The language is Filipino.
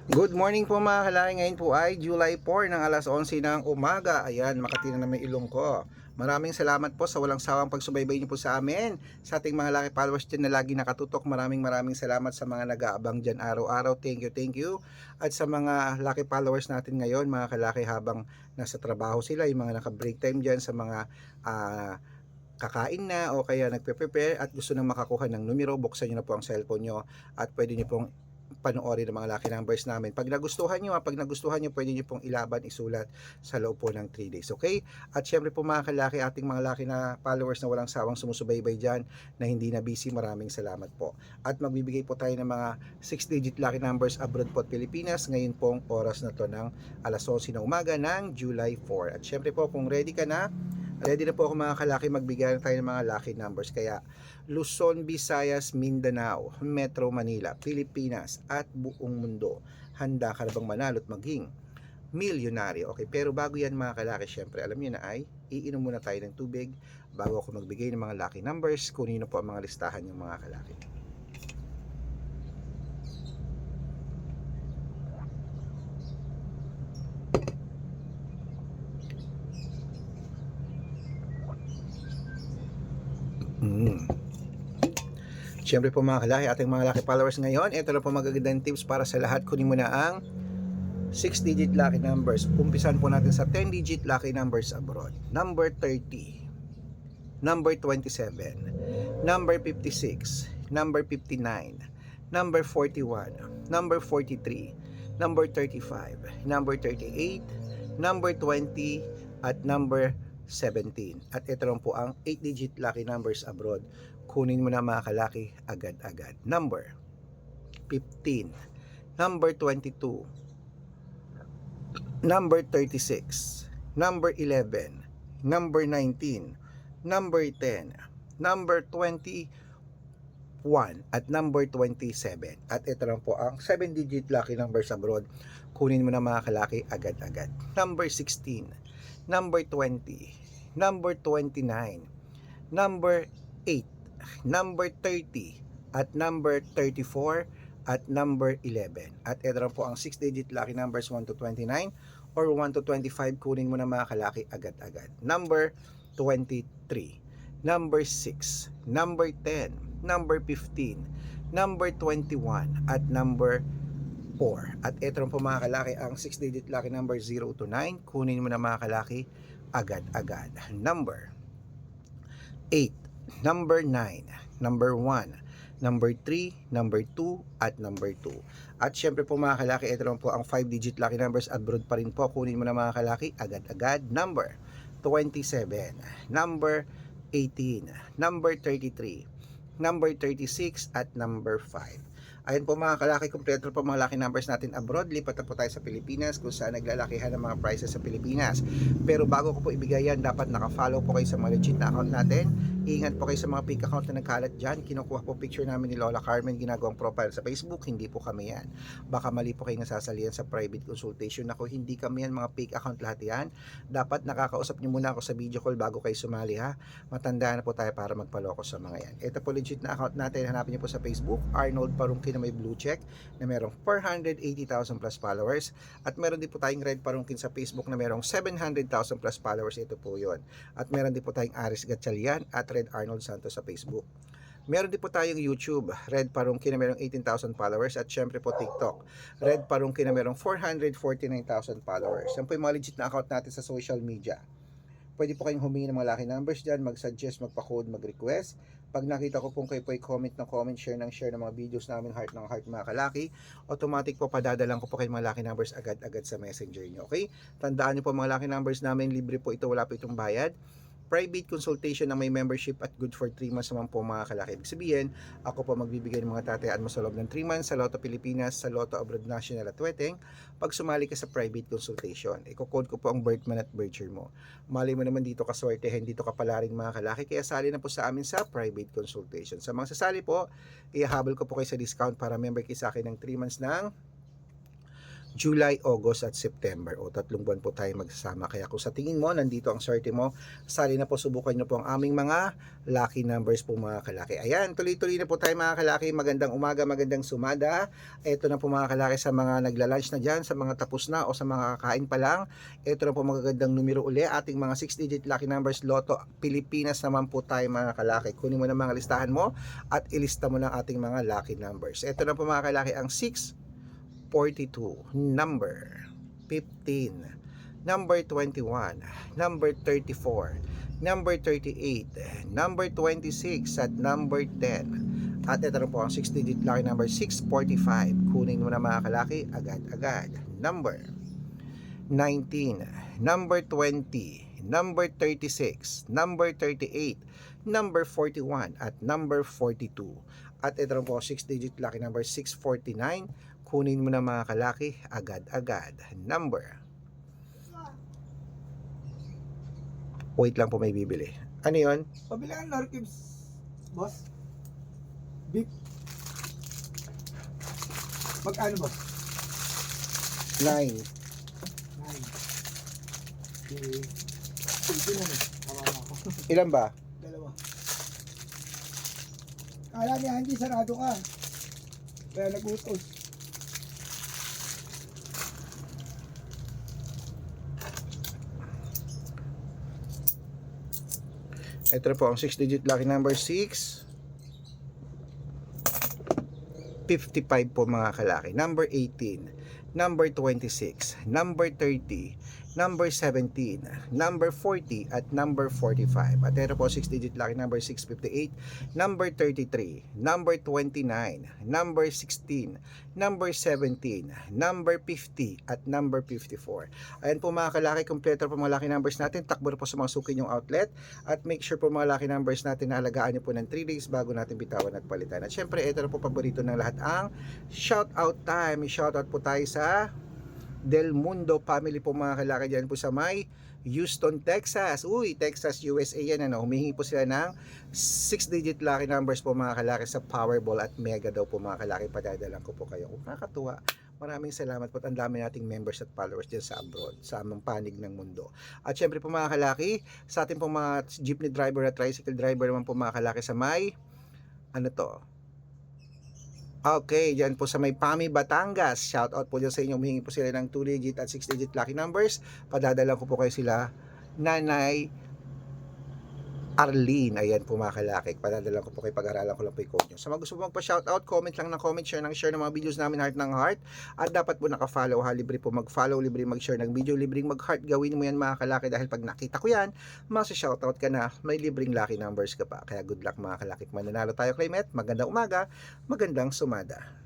Good morning po mga kalaki. Ngayon po ay July 4 ng alas 11 ng umaga. Ayan, Makati na naman ilong ko. Maraming salamat po sa walang sawang pagsubaybay niyo po sa amin. Sa ating mga laki followers din na lagi nakatutok. Maraming salamat sa mga nag-aabang dyan araw-araw. Thank you, thank you. At sa mga laki followers natin ngayon, mga kalaki habang nasa trabaho sila, yung mga naka-break time dyan sa mga kakain na o kaya nagpe-prepare at gusto nang makakuha ng numero, buksan nyo na po ang cellphone nyo at pwede nyo pong panoorin ng mga lucky numbers namin. Pag nagustuhan nyo, pwede nyo pong ilaban, isulat sa loob po ng 3 days. Okay? At syempre po mga kalaki, ating mga laki na followers na walang sawang sumusubaybay dyan, na hindi na busy, maraming salamat po. At magbibigay po tayo ng mga 6-digit lucky numbers abroad po at Pilipinas, ngayon pong oras na to ng alas 11 ng umaga ng July 4. At syempre po, kung ready ka na, ready na po ako mga kalaki, magbigay tayo ng mga lucky numbers. Kaya Luzon, Visayas, Mindanao, Metro Manila, Pilipinas at buong mundo, handa ka na bang manalo at maging milyonaryo? Okay, pero bago yan mga kalaki, syempre alam niyo na ay iinom muna tayo ng tubig bago ako magbigay ng mga lucky numbers. Kunin na po ang mga listahan ng mga kalaki. Siyempre po mga kalaki, ating mga lucky followers ngayon, ito na po magagandang tips para sa lahat. Kunin mo na ang 6-digit lucky numbers. Umpisan po natin sa 10-digit lucky numbers abroad. Number 30, number 27, number 56, number 59, number 41, number 43, number 35, number 38, number 20, at number 17. At ito lang po ang 8-digit lucky numbers abroad. Kunin mo na mga kalaki agad-agad. Number 15, number 22, number 36, number 11, number 19, number 10, number 21, at number 27. At ito lang po ang 7-digit lucky numbers abroad. Kunin mo na mga kalaki agad-agad. Number 16, number 20, number 29, number 8, number 30, at number 34, at number 11. At ito lang po ang 6-digit lucky numbers 1 to 29 or 1 to 25. Kunin mo na mga kalaki agad-agad. Number 23, number 6, number 10, number 15, number 21, at number 4. At ito lang po mga kalaki ang 6-digit lucky number 0 to 9. Kunin mo na mga kalaki agad-agad. Number 8, number 9, number 1, number 3, number 2, at number 2. At syempre po mga kalaki, ito lang po ang 5-digit lucky numbers abroad pa rin po. Kunin mo na mga kalaki agad-agad. Number 27, number 18, number 33, number 36, at number 5. Ayun po mga kalaki, kompleto po mga lucky numbers natin abroad. Lipat na po tayo sa Pilipinas kung saan naglalakihan ng mga prices sa Pilipinas. Pero bago ko po ibigay yan, dapat naka-follow po kayo sa mga legit na account natin. Ingat po kayo sa mga fake account na nagkalat dyan. Kinukuha po picture namin ni Lola Carmen, ginagawang profile sa Facebook. Hindi po kami yan. Baka mali po kayo nasasalihan sa private consultation. Ako, hindi kami yan, mga fake account lahat yan. Dapat nakakausap nyo muna ako sa video call bago kayo sumali ha. Matandaan na po tayo para magpaloko sa mga yan. Ito po legit na account natin. Hanapin nyo po sa Facebook, Arnold Parungkin na may blue check na merong 480,000 plus followers. At meron din po tayong Red Parungkin sa Facebook na merong 700,000 plus followers. Ito po yun. At meron din po tayong Aris Gatchalian at Red Arnold Santos sa Facebook. Meron din po tayong YouTube, Red Parungkin na merong 18,000 followers, at syempre po TikTok, Red Parungkin na merong 449,000 followers. Yan po yung mga legit na account natin sa social media. Pwede po kayong humingi ng mga lucky numbers dyan, mag-suggest, magpa-code, mag-request. Pag nakita ko pong kayo po ay comment ng comment, share ng mga videos namin, heart ng heart mga kalaki, automatic po padadalang ko po kayo mga lucky numbers agad-agad sa messenger nyo. Okay? Tandaan nyo po mga lucky numbers namin, libre po ito, wala po itong bayad. Private consultation na may membership at good for 3 months naman po mga kalaki. Ibig sabihin, ako po magbibigay ng mga tatayaan mo sa loob ng 3 months sa Lotto Pilipinas, sa Lotto Abroad National at Weteng pag sumali ka sa private consultation. Iko-code ko po ang birth month at birth year mo. Mali mo naman dito kaswertehin, dito ka pala rin mga kalaki, kaya sali na po sa amin sa private consultation. Sa mga sasali po, ihahabol ko po kayo sa discount para member kayo sa akin ng 3 months ng July, August at September. O 3 buwan po tayo magsasama. Kaya kung sa tingin mo, nandito ang swerte mo, sali na po, subukan nyo po ang aming mga lucky numbers po mga kalaki. Ayan, tuloy-tuloy na po tayo mga kalaki. Magandang umaga, magandang sumada. Ito na po mga kalaki sa mga nagla-lunch na dyan, sa mga tapos na o sa mga kakain pa lang. Ito na po magagandang numero uli. Ating mga 6-digit lucky numbers, Lotto Pilipinas naman po tayo mga kalaki. Kunin mo na mga listahan mo at ilista mo na ating mga lucky numbers. Ito na po mga kalaki ang 642, number 15, number 21, number 34, number 38, number 26 at number 10. At ito na po ang 6-digit lucky number 645. Kunin mo na mga kalaki agad-agad. Number 19, number 20, number 36, number 38, number 41 at number 42. At ito na po 6-digit lucky number 649. Kunin mo na mga kalaki agad-agad. Number. Wait lang po, may bibili. Ano yun? Pabilaan Lord Cubes, boss. Beef. Magkano, boss? 9. 9. Sige na. Tama na ako. Ilan ba? Dalawa. Kala ni Angie, sarado ka. Kaya nag-utos. Ito na po ang 6-digit lucky number 55 po mga kalaki. Number 18, number 26, number 30, number 17, number 40 at number 45. At ito po 6-digit lucky number 658, number 33, number 29, number 16, number 17, number 50 at number 54. Ayan po mga kalaki, kompleto po mga lucky numbers natin. Takbo na po sa mga suki yung outlet at make sure po mga lucky numbers natin na alagaan nyo po ng 3 days bago natin bitawan at palitan. At syempre ito na po paborito ng lahat, ang shout out time. Shout out po tayo sa Del Mundo family po mga kalaki dyan po sa may Houston, Texas. Uy, Texas, USA yan. Ano? Humihingi po sila ng 6-digit lucky numbers po mga kalaki sa Powerball at Mega daw po mga kalaki. Padadalan ko po kayo. Kung nakakatuwa, maraming salamat po. Ang dami nating members at followers dyan sa abroad, sa amang panig ng mundo. At syempre po mga kalaki, sa ating po mga jeepney driver at tricycle driver naman po mga kalaki sa may, ano to? Okay, dyan po sa may PAMI, Batangas. Shout out po dyan sa inyo. Humihingi po sila ng 2-digit at 6-digit lucky numbers. Padadala ko po kayo sila, Nanay Arlene. Ayan po mga kalaki. Padadala ko po kayo, pag-aralan ko lang po yung code nyo. Sa mga gusto po magpa-shoutout, comment lang ng comment, share ng mga videos namin, heart ng heart. At dapat po naka-follow ha, libre po mag-follow, libre mag-share ng video, libreng mag-heart. Gawin mo yan mga kalaki dahil pag nakita ko yan, masa-shoutout ka na, may libreng lucky numbers ka pa. Kaya good luck mga kalaki. Mananalo tayo, Claymet. Magandang umaga, magandang sumada.